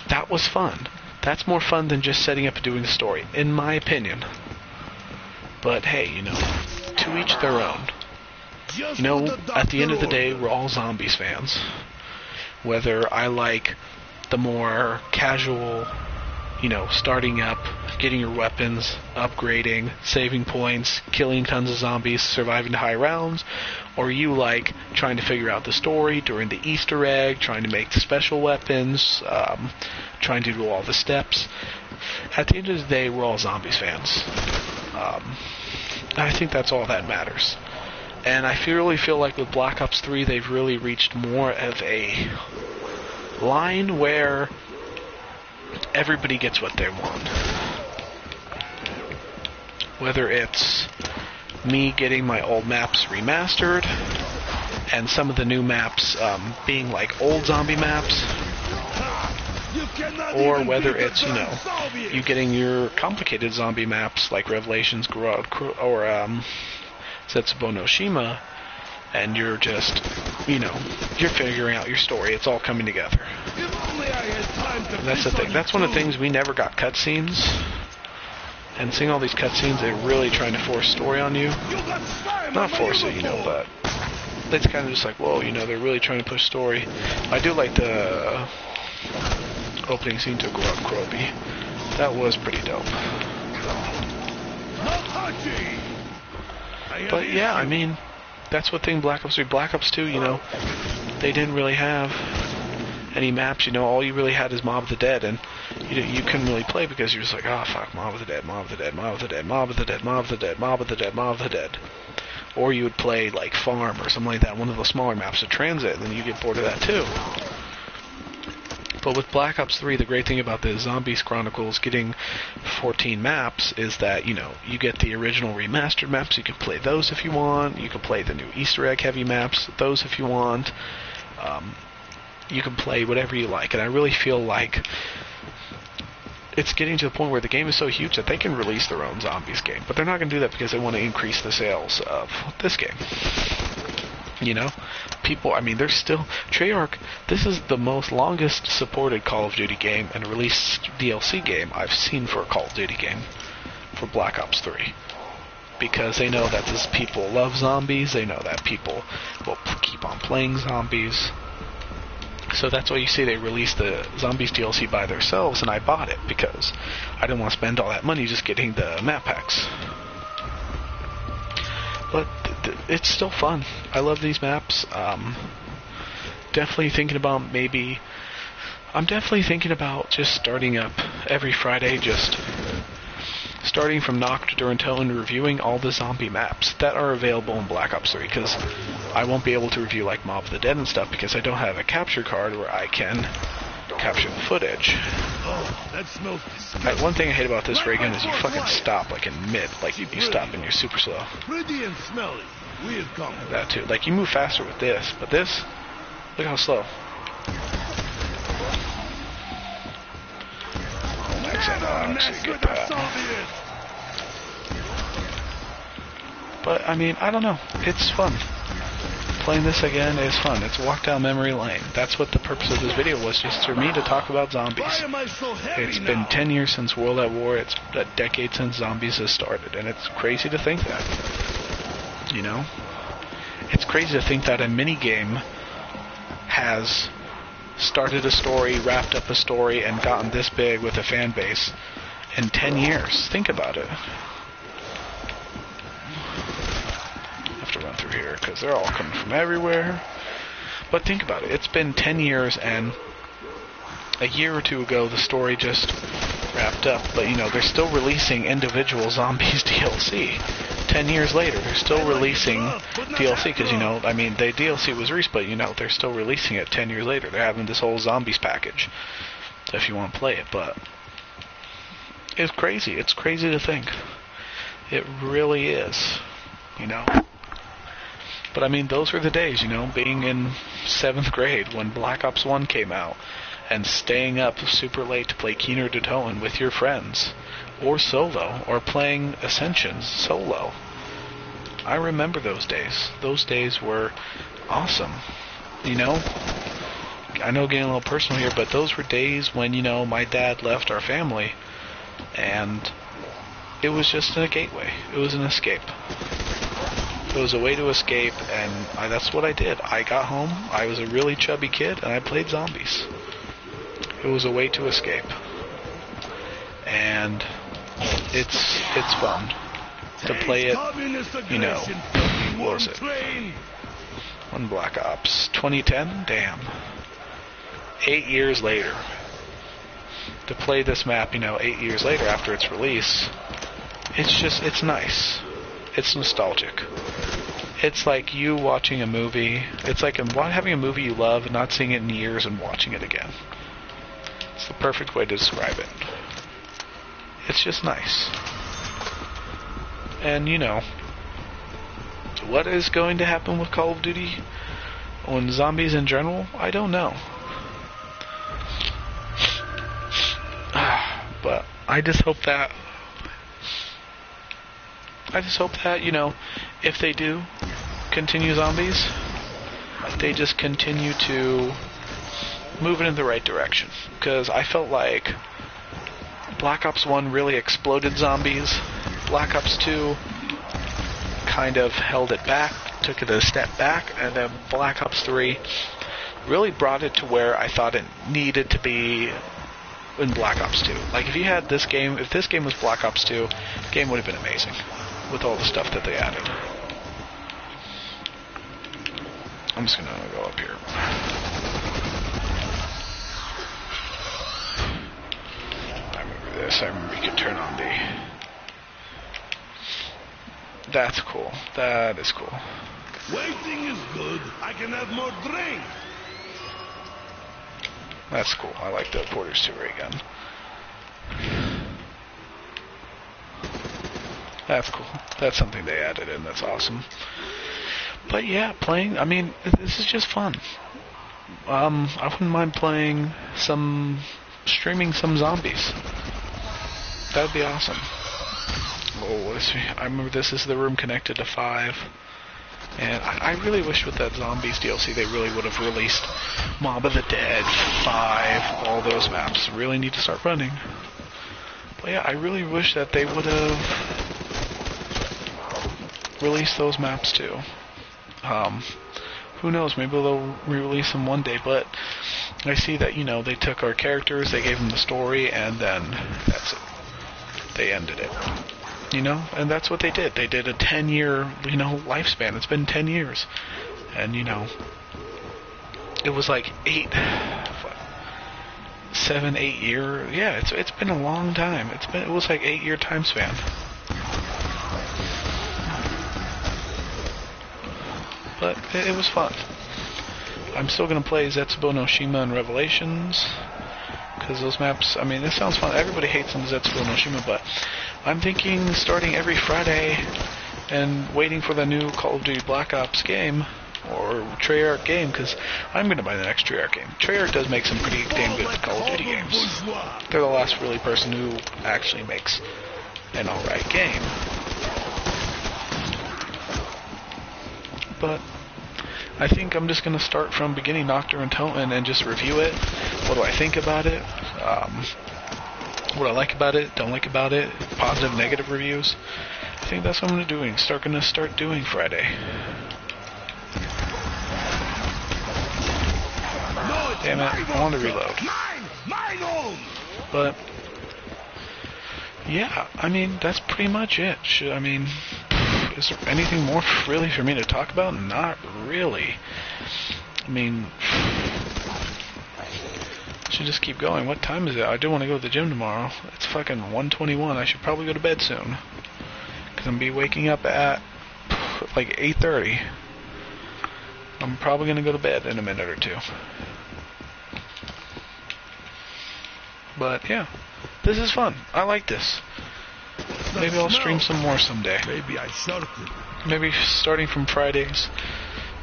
That was fun. That's more fun than just setting up and doing the story, in my opinion. But, hey, to each their own. At the end of the day, we're all zombies fans. Whether I like the more casual, starting up, getting your weapons, upgrading, saving points, killing tons of zombies, surviving to high rounds, or you like trying to figure out the story during the Easter egg, trying to make the special weapons, trying to do all the steps. At the end of the day, we're all zombies fans. I think that's all that matters. And I really feel like with Black Ops 3, they've really reached more of a line where everybody gets what they want. Whether it's me getting my old maps remastered, and some of the new maps being old zombie maps, or whether it's, you getting your complicated zombie maps like Revelations, Gorod, or Setsubo no Shima, and you're just, you're figuring out your story. It's all coming together. And that's the thing. That's one of the things, we never got cutscenes. And seeing all these cutscenes, they're really trying to force story on you. Not force it, but it's kind of just whoa, they're really trying to push story. I do like the opening scene to Gorod Krovi. That was pretty dope. But yeah, I mean, that's what thing Black Ops 3. Black Ops 2, they didn't really have any maps, all you really had is Mob of the Dead, and you couldn't really play because you're just like, oh fuck, Mob of the Dead, Mob of the Dead, Mob of the Dead, Mob of the Dead, Mob of the Dead, Mob of the Dead, Mob of the Dead. Or you would play Farm or something like that, one of the smaller maps of Transit, and then you get bored of that too. But with Black Ops 3, the great thing about the Zombies Chronicles getting 14 maps is that, you get the original remastered maps. You can play those if you want. You can play the new Easter egg heavy maps, those if you want. You can play whatever you like. And I really feel like it's getting to the point where the game is so huge that they can release their own Zombies game. But they're not going to do that because they want to increase the sales of this game. People, there's still Treyarch. This is the most longest supported Call of Duty game and released DLC game I've seen for a Call of Duty game for Black Ops 3, because they know that people love zombies. They know that people will keep on playing zombies, So that's why you see they released the Zombies DLC by themselves, and I bought it because I didn't want to spend all that money just getting the map packs. But it's still fun. I love these maps. Definitely thinking about I'm definitely thinking about just starting up every Friday, just starting from Noct during and reviewing all the zombie maps that are available in Black Ops 3, because I won't be able to review like Mob of the Dead and stuff because I don't have a capture card where I can capture the footage.
Oh, that smells disgusting.
One thing I hate about this ray gun is you fucking stop like in mid, like you stop and you're super slow.
Pretty and smelly. Weird combo.
That too. Like you move faster with this, but this, look how slow. Get that. But I mean, I don't know. It's fun. Playing this again is fun. It's a walk down memory lane. That's what the purpose of this video was, just for me to talk about zombies. It's been 10 years since World at War. It's a decade since zombies has started, and it's crazy to think that. You know? It's crazy to think that a minigame has started a story, wrapped up a story, and gotten this big with a fan base in 10 years. Think about it. I have to run through here because they're all coming from everywhere. But think about it. It's been 10 years, and a year or two ago the story just wrapped up. But, you know, they're still releasing individual Zombies DLC. 10 years later, they're still releasing DLC because, you know, I mean, the DLC was released, but, you know, they're still releasing it 10 years later. They're having this whole Zombies package if you want to play it, but it's crazy. It's crazy to think. It really is, you know. But, I mean, those were the days, you know, being in 7th grade when Black Ops 1 came out and staying up super late to play Keener to Toen with your friends. Or solo, or playing Ascension solo. I remember those days. Those days were awesome. You know? I know getting a little personal here, but those were days when, you know, my dad left our family, and it was just a gateway. It was an escape. It was a way to escape, and that's what I did. I got home, I was a really chubby kid, and I played zombies. It was a way to escape. And it's fun to play it, you know, what was it? One Black Ops, 2010? Damn. 8 years later. To play this map, you know, 8 years later after its release, it's nice. It's nostalgic. It's like you watching a movie. It's like having a movie you love and not seeing it in years and watching it again. It's the perfect way to describe it. It's just nice. And, you know, what is going to happen with Call of Duty on zombies in general? I don't know. But I just hope that, you know, if they do continue zombies, they just continue to move it in the right direction. Because I felt like Black Ops 1 really exploded zombies. Black Ops 2 kind of held it back, took it a step back, and then Black Ops 3 really brought it to where I thought it needed to be in Black Ops 2. Like, if you had this game, if this game was Black Ops 2, the game would have been amazing with all the stuff that they added. I'm just gonna go up here. I remember you could turn on the... That's cool. That is cool.
Waiting is good. I can have more drink.
That's cool. I like the Porter's 2 ray gun. That's cool. That's something they added in. That's awesome. But yeah, playing... I mean, this is just fun. I wouldn't mind playing streaming some zombies. That would be awesome. Oh, I remember this is the room connected to 5. And I really wish with that Zombies DLC they really would have released Mob of the Dead, 5, all those maps. Really need to start running. But yeah, I really wish that they would have released those maps too. Who knows, maybe they'll re-release them one day, but I see that, you know, they took our characters, they gave them the story, and then that's it. They ended it. You know? And that's what they did. They did a 10-year, you know, lifespan. It's been 10 years. And, you know, it was like 7, 8 year. Yeah, it's been a long time. It was like 8-year time span. But it was fun. I'm still going to play Zetsubo no Shima and Revelations, because those maps, I mean, it sounds fun. Everybody hates on Zetsubo no Shima, but I'm thinking starting every Friday and waiting for the new Call of Duty Black Ops game, or Treyarch game, because I'm going to buy the next Treyarch game. Treyarch does make some pretty damn good Call of Duty games. They're the last really person who actually makes an alright game. But I think I'm just going to start from beginning Nocturne and Toten and just review it. What do I think about it? What I like about it, don't like about it, positive, negative reviews. I think that's what I'm going to start doing Friday. Damn it, I want to reload. But, yeah, I mean, that's pretty much it. Is there anything more really for me to talk about? Not really. I mean, should just keep going. What time is it? I do want to go to the gym tomorrow. It's fucking 1:21. I should probably go to bed soon, because I'm going to be waking up at like 8:30. I'm probably going to go to bed in a minute or two. But yeah, this is fun. I like this. Maybe I'll stream some more someday. Maybe starting from Fridays,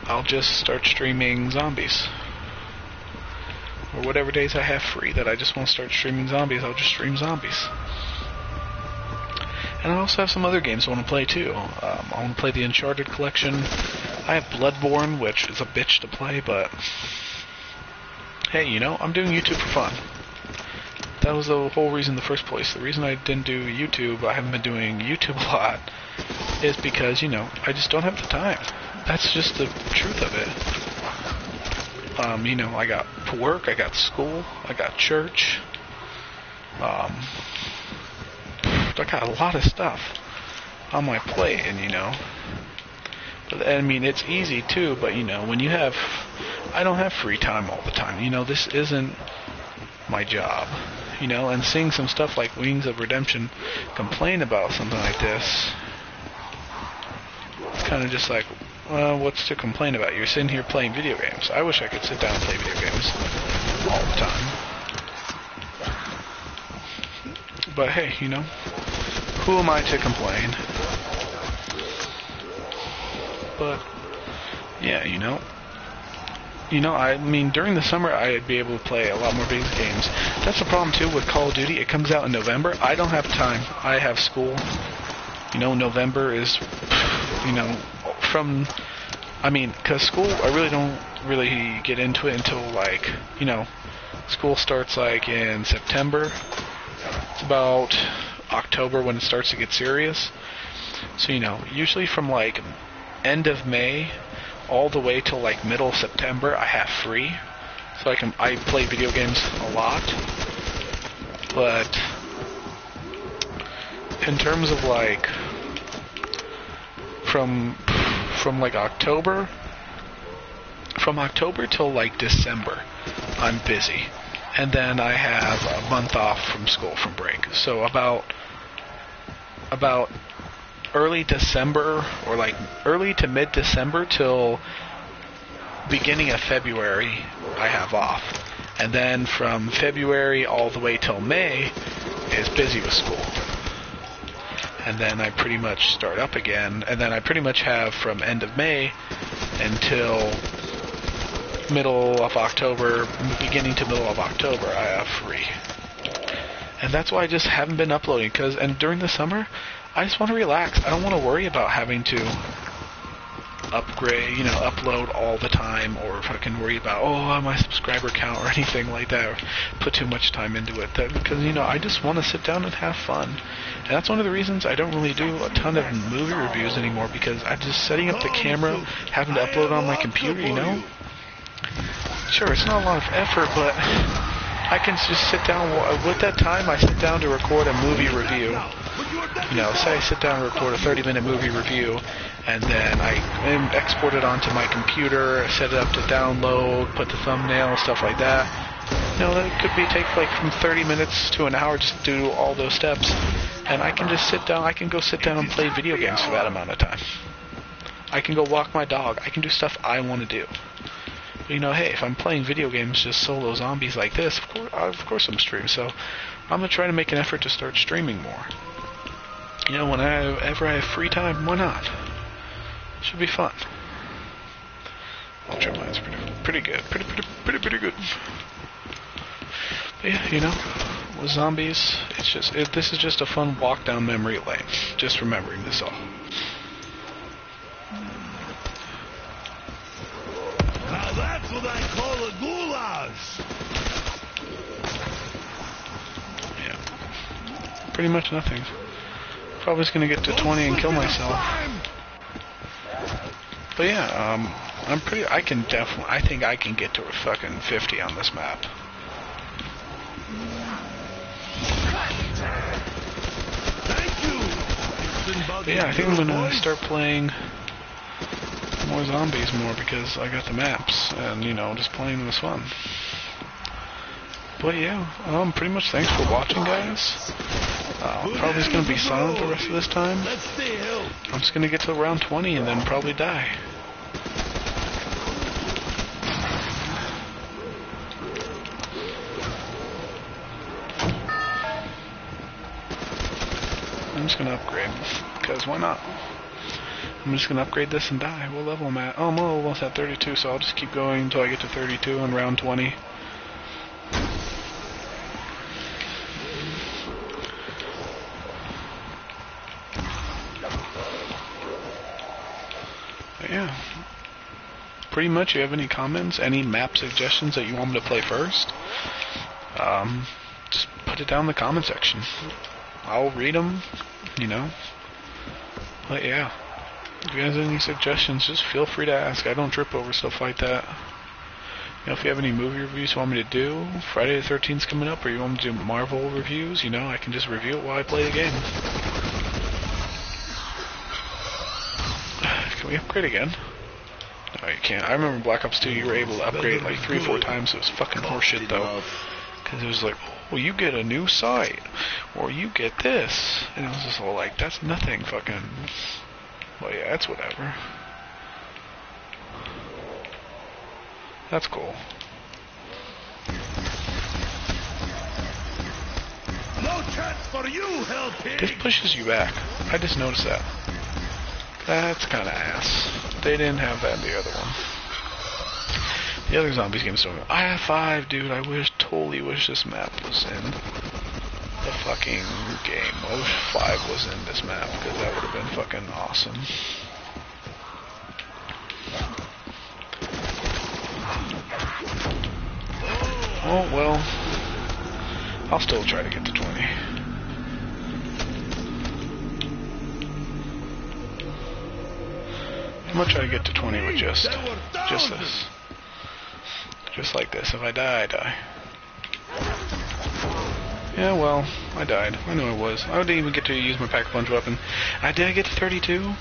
I'll just start streaming zombies. Or whatever days I have free that I just want to start streaming zombies, I'll just stream zombies. And I also have some other games I want to play too. I want to play the Uncharted collection. I have Bloodborne, which is a bitch to play, but hey, you know, I'm doing YouTube for fun. That was the whole reason in the first place. The reason I didn't do YouTube, I haven't been doing YouTube a lot, is because, you know, I just don't have the time. That's just the truth of it. You know, I got work, I got school, I got church. I got a lot of stuff on my plate, and, you know. But, I mean, it's easy, too, but, you know, when you have... I don't have free time all the time. You know, this isn't my job. You know, and seeing some stuff like Wings of Redemption complain about something like this, it's kind of just like, well, what's to complain about? You're sitting here playing video games. I wish I could sit down and play video games all the time. But hey, you know, who am I to complain? But yeah, you know, I mean, during the summer, I'd be able to play a lot more video games. That's the problem, too, with Call of Duty. It comes out in November. I don't have time. I have school. You know, November is, you know, because school, I really don't really get into it until, like, you know, school starts, like, in September. It's about October when it starts to get serious. So, you know, usually from, like, end of May all the way till like middle of September, I have free, so I play video games a lot. But in terms of like from like October till like December, I'm busy, and then I have a month off from school from break. So about early December, or like early to mid-December till beginning of February, I have off. And then from February all the way till May is busy with school. And then I pretty much start up again, and then I pretty much have from end of May until middle of October, beginning to middle of October, I have free. And that's why I just haven't been uploading, and during the summer, I just want to relax. I don't want to worry about having to upgrade, you know, upload all the time, or fucking worry about, my subscriber count or anything like that, or put too much time into it. Because, you know, I just want to sit down and have fun. And that's one of the reasons I don't really do a ton of movie reviews anymore, because I'm just setting up the camera, having to upload on my computer, you know? Sure, it's not a lot of effort, but I can just sit down, with that time I sit down to record a movie review. You know, say I sit down and record a 30-minute movie review, and then I export it onto my computer, set it up to download, put the thumbnail, stuff like that. You know, that could take like from 30 minutes to an hour just to do all those steps. And I can just sit down, I can go sit down and play video games for that amount of time. I can go walk my dog. I can do stuff I want to do. But, you know, hey, if I'm playing video games, just solo zombies like this, of course I'm streaming. So I'm going to try to make an effort to start streaming more. You know, whenever I have free time, why not? Should be fun. Ultra mine's pretty good. Pretty good. But yeah, you know, with zombies, this is just a fun walk down memory lane. Just remembering this all.
Now that's what I call a goulash.
Yeah. Pretty much nothing. Probably just gonna get to 20 and kill myself. But yeah, I think I can get to a fucking 50 on this map.
Thank you.
But yeah, I think I'm gonna start playing more zombies more because I got the maps, and you know, just playing was fun. But yeah, pretty much thanks for watching, guys. Probably just gonna be silent the rest of this time. I'm just gonna get to round 20 and then probably die. I'm just gonna upgrade, because why not? I'm just gonna upgrade this and die. What level am I at? Oh, I'm almost at 32, so I'll just keep going until I get to 32 and round 20. But yeah. Pretty much, you have any comments, any map suggestions that you want me to play first? Just put it down in the comment section. I'll read them, you know. But yeah, if you guys have any suggestions, just feel free to ask. I don't trip over stuff like that. You know, if you have any movie reviews you want me to do, Friday the 13th is coming up, or you want me to do Marvel reviews, you know, I can just review it while I play the game. Can we upgrade again? No, you can't. I remember Black Ops 2, you were able to upgrade like 3 or 4 times. It was fucking horseshit though. Because it was like, well, you get a new sight, or you get this, and it was just all like, that's nothing, fucking. Well, yeah, that's whatever. That's cool.
No chance for you, hell pig.
This pushes you back. I just noticed that. That's kind of ass. They didn't have that in the other one. The other zombies game still. I have 5, dude. I totally wish this map was in the fucking game. I wish 5 was in this map, because that would have been fucking awesome. Oh, well. I'll still try to get to 20. I'm gonna try to get to 20 with just this. Just like this. If I die, I die. Yeah, well, I died. I knew I was. I didn't even get to use my pack-a-punch weapon. Did I get to 32?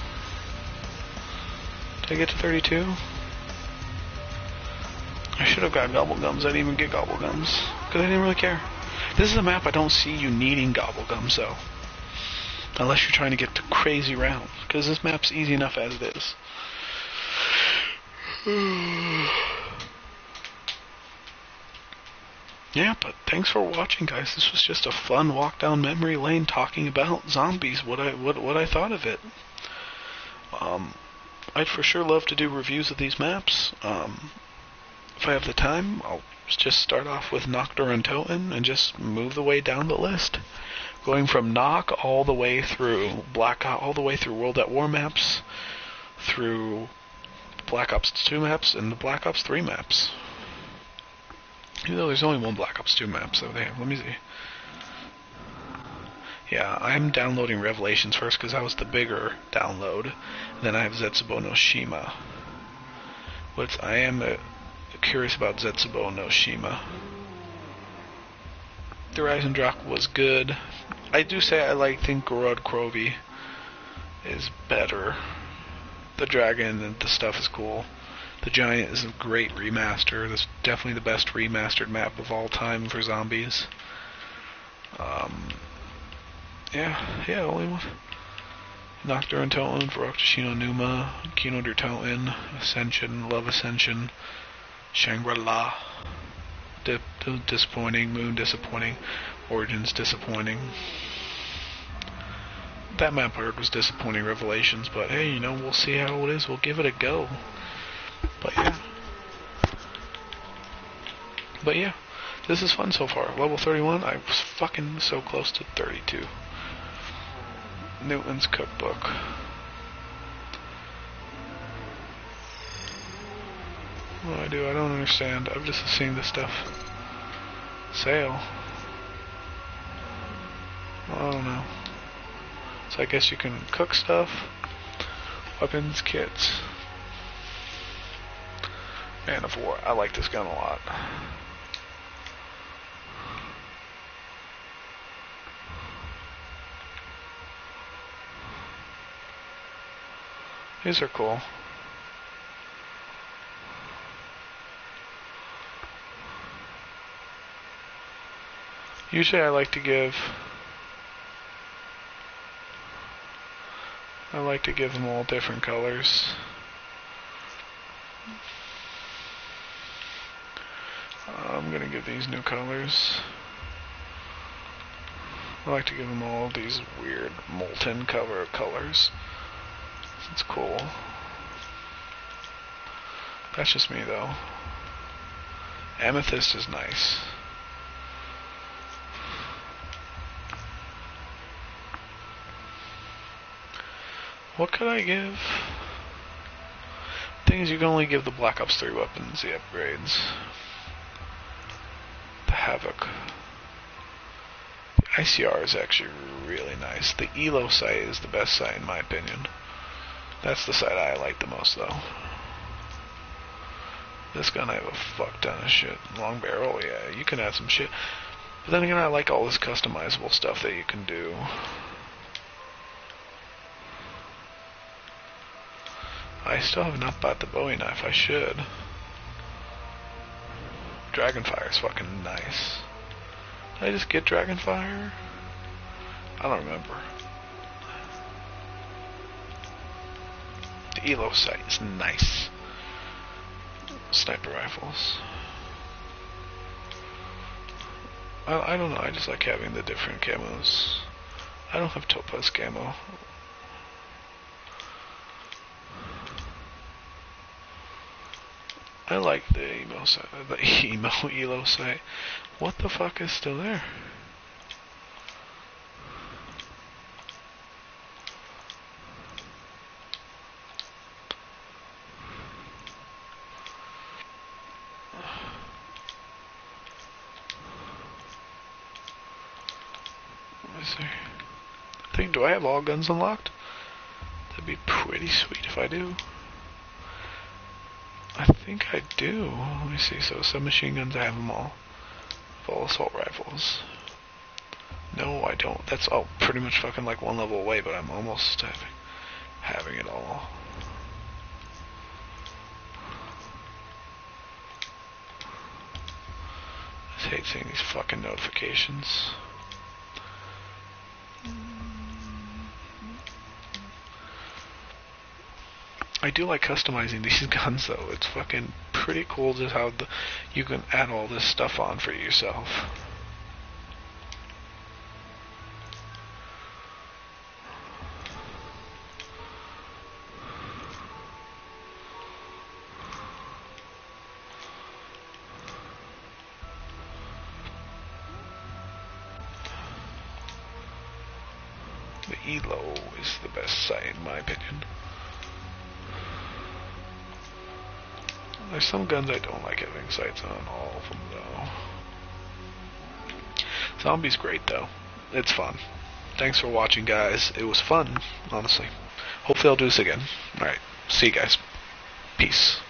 Did I get to 32? I should have got gobble gums. I didn't even get gobble gums. Because I didn't really care. This is a map I don't see you needing gobble gums, though. Unless you're trying to get to crazy rounds. Because this map's easy enough as it is. Yeah, but thanks for watching, guys. This was just a fun walk down memory lane talking about zombies, what I thought of it. I'd for sure love to do reviews of these maps. If I have the time, I'll just start off with Noctur and Toten and just move the way down the list. Going from Nock all the way through all the way through World at War maps, through Black Ops 2 maps, and the Black Ops 3 maps. Even though there's only one Black Ops 2 map, so there. Let me see. Yeah, I'm downloading Revelations first because that was the bigger download. Then I have Zetsubo no Shima. curious about Zetsubo no Shima. The Rising Drop was good. I do say I think Gorod Krovi is better. The dragon and the stuff is cool. The Giant is a great remaster. That's definitely the best remastered map of all time for zombies. Only one. Nocturne Toten, Varrock Numa, Kino der Toten, Ascension, Love Ascension, Shangri-La. Disappointing, Moon disappointing, Origins disappointing. That map art was disappointing, Revelations, but hey, we'll see how it is. We'll give it a go. But yeah, this is fun so far. Level 31, I was fucking so close to 32. Newton's Cookbook. What do I don't understand. I've just seen this stuff. Sale. I don't know. So I guess you can cook stuff. Weapons, kits. Man of War. I like this gun a lot. These are cool. Usually I like to give them all different colors. I'm gonna give these new colors. I like to give them all these weird molten colors. It's cool. That's just me though. Amethyst is nice. What could I give? Things you can only give the Black Ops 3 weapons, the upgrades. The Havoc. The ICR is actually really nice. The Elo sight is the best sight in my opinion. That's the sight I like the most though. This gun I have a fuck ton of shit. Long barrel, yeah, you can add some shit. But then again, I like all this customizable stuff that you can do. I still have not bought the Bowie knife. I should. Dragonfire is fucking nice. Did I just get Dragonfire? I don't remember. The Elo sight is nice. Sniper rifles. I don't know. I just like having the different camos. I don't have Topaz camo. I like the Elo sight. What the fuck is still there? Let me see. Do I have all guns unlocked? That'd be pretty sweet if I do. I think I do. Let me see. So submachine guns, I have them all. Full assault rifles. No, I don't. That's all pretty much fucking like one level away, but I'm almost having it all. I just hate seeing these fucking notifications. I do like customizing these guns though. It's fucking pretty cool just how you can add all this stuff on for yourself. The Elo is the best sight in my opinion. There's some guns I don't like having sights on, all of them though. Zombie's great though. It's fun. Thanks for watching guys. It was fun, honestly. Hopefully I'll do this again. Alright, see you guys. Peace.